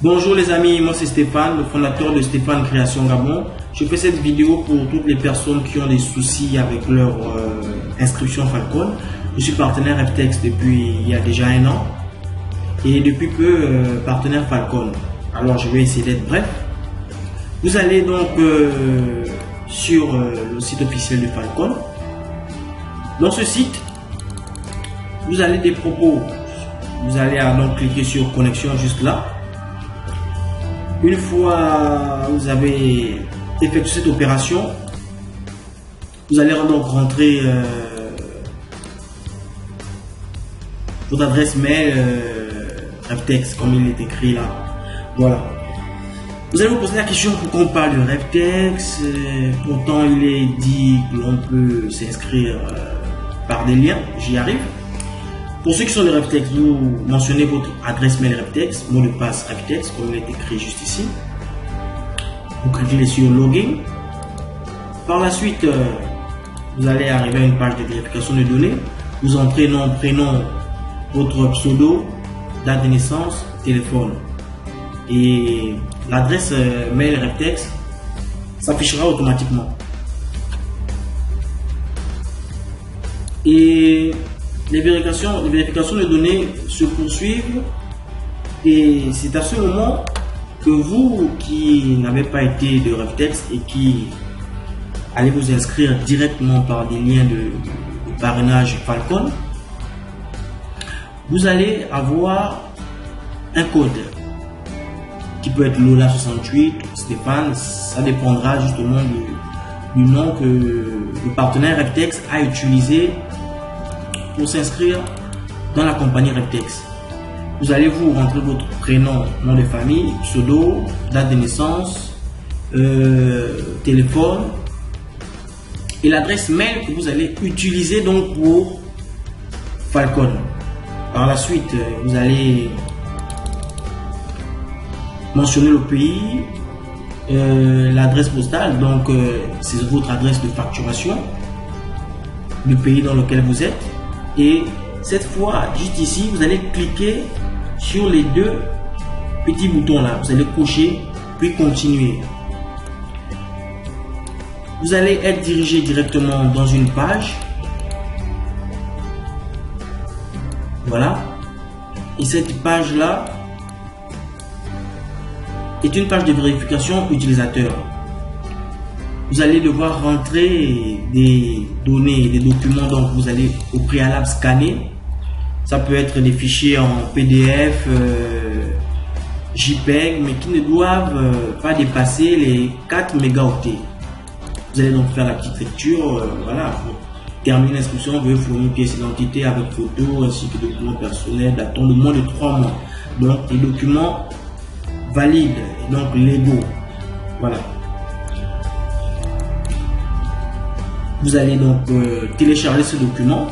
Bonjour les amis, moi c'est Stéphane, le fondateur de Stéphane Création Gabon. Je fais cette vidéo pour toutes les personnes qui ont des soucis avec leur inscription Falcon. Je suis partenaire FTX depuis il y a déjà 1 an et depuis peu partenaire Falcon. Alors je vais essayer d'être bref. Vous allez donc sur le site officiel de Falcon. Dans ce site, vous avez des propos. Vous allez donc cliquer sur connexion juste là. Une fois vous avez effectué cette opération, vous allez donc rentrer votre adresse mail RevTex comme il est écrit là. Voilà. Vous allez vous poser la question pourquoi on parle de RevTex. Pourtant il est dit que l'on peut s'inscrire par des liens. J'y arrive. Pour ceux qui sont de RevTex, vous mentionnez votre adresse mail RevTex, mot de passe RevTex, comme il est écrit juste ici. Vous cliquez sur Login. Par la suite, vous allez arriver à une page de vérification de données. Vous entrez nom, prénom, votre pseudo, date de naissance, téléphone. Et l'adresse mail RevTex s'affichera automatiquement. Et les vérifications de données se poursuivent et c'est à ce moment que vous qui n'avez pas été de RevTex et qui allez vous inscrire directement par des liens de parrainage Falcon, vous allez avoir un code qui peut être Lola68, Stéphane, ça dépendra justement du nom que le partenaire RevTex a utilisé pour s'inscrire dans la compagnie RevTex. Vous allez vous rentrer votre prénom, nom de famille, pseudo, date de naissance, téléphone et l'adresse mail que vous allez utiliser donc pour Falcon. Par la suite, vous allez mentionner le pays, l'adresse postale, donc c'est votre adresse de facturation, le pays dans lequel vous êtes. Et cette fois, juste ici, vous allez cliquer sur les deux petits boutons là. Vous allez cocher, puis continuer. Vous allez être dirigé directement dans une page. Voilà. Et cette page là est une page de vérification utilisateur. Vous allez devoir rentrer des données, des documents, donc vous allez au préalable scanner. Ça peut être des fichiers en PDF, JPEG, mais qui ne doivent pas dépasser les 4 mégaoctets. Vous allez donc faire la petite lecture, voilà. Pour terminer l'inscription, vous fournir pièce d'identité avec photo ainsi que documents personnels datant de moins de 3 mois. Donc des documents valides, et donc légaux. Voilà. Vous allez donc télécharger ce document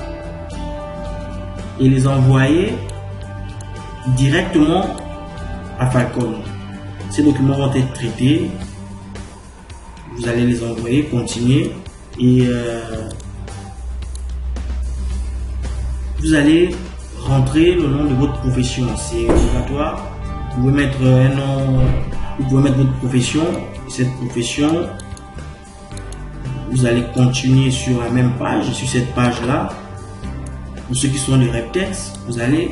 et les envoyer directement à Falcon. Ces documents vont être traités. Vous allez les envoyer, continuer et vous allez rentrer le nom de votre profession. C'est obligatoire. Vous pouvez mettre un nom, vous pouvez mettre votre profession. Cette profession, vous allez continuer sur la même page, sur cette page-là. Pour ceux qui sont de RevTex, vous allez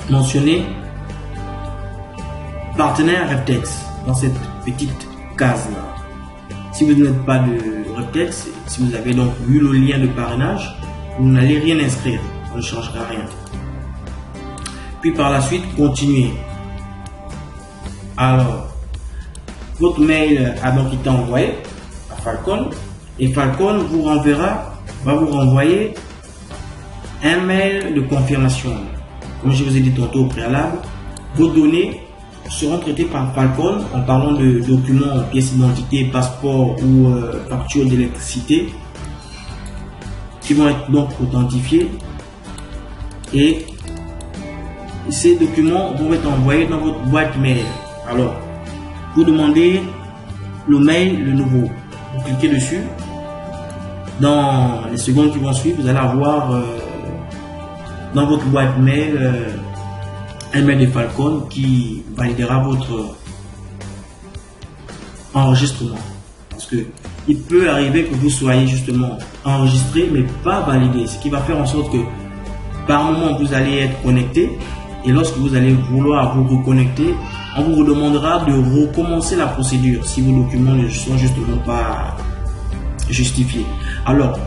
mentionner partenaire RevTex dans cette petite case-là. Si vous n'êtes pas de RevTex, si vous avez donc vu le lien de parrainage, vous n'allez rien inscrire, ça ne changera rien. Puis par la suite, continuez. Alors, votre mail a donc été envoyé Falcon et Falcon va vous renvoyer un mail de confirmation. Comme je vous ai dit tantôt au préalable, vos données seront traitées par Falcon en parlant de documents, pièces d'identité, passeport ou facture d'électricité qui vont être donc authentifiés et ces documents vont être envoyés dans votre boîte mail. Alors, vous demandez le mail, le nouveau. Vous cliquez dessus. Dans les secondes qui vont suivre, vous allez avoir dans votre boîte mail un mail de Falcon qui validera votre enregistrement. Parce que il peut arriver que vous soyez justement enregistré mais pas validé, ce qui va faire en sorte que par moment vous allez être connecté et lorsque vous allez vouloir vous reconnecter, on vous demandera de recommencer la procédure si vos documents ne sont justement pas justifiés. Alors,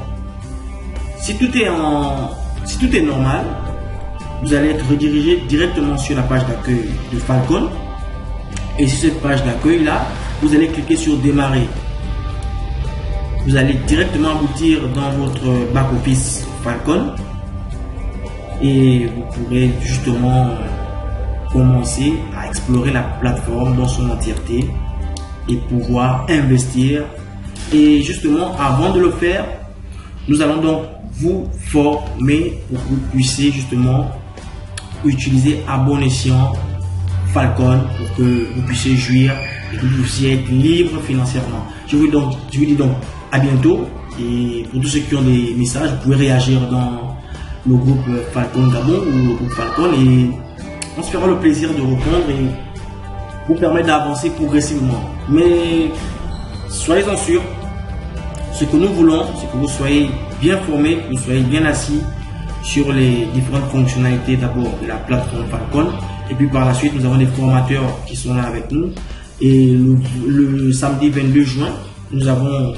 si tout est normal, vous allez être redirigé directement sur la page d'accueil de Falcon. Et sur cette page d'accueil là, vous allez cliquer sur démarrer. Vous allez directement aboutir dans votre back-office Falcon et vous pourrez justement commencer à explorer la plateforme dans son entièreté et pouvoir investir. Et justement, avant de le faire, nous allons donc vous former pour que vous puissiez justement utiliser à bon escient Falcon pour que vous puissiez jouir et que vous puissiez être libre financièrement. Je vous dis donc à bientôt, et pour tous ceux qui ont des messages, vous pouvez réagir dans le groupe Falcon Gabon ou le groupe Falcon et on se fera le plaisir de répondre et vous permettre d'avancer progressivement. Mais soyez-en sûrs, ce que nous voulons, c'est que vous soyez bien formés, que vous soyez bien assis sur les différentes fonctionnalités d'abord de la plateforme Falcon, et puis par la suite nous avons des formateurs qui sont là avec nous, et le samedi 22 juin nous avons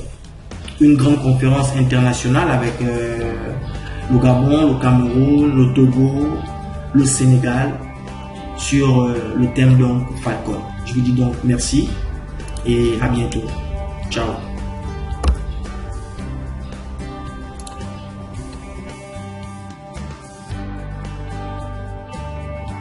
une grande conférence internationale avec le Gabon, le Cameroun, le Togo, le Sénégal sur le thème donc Falcon. Je vous dis donc merci et à bientôt. Ciao.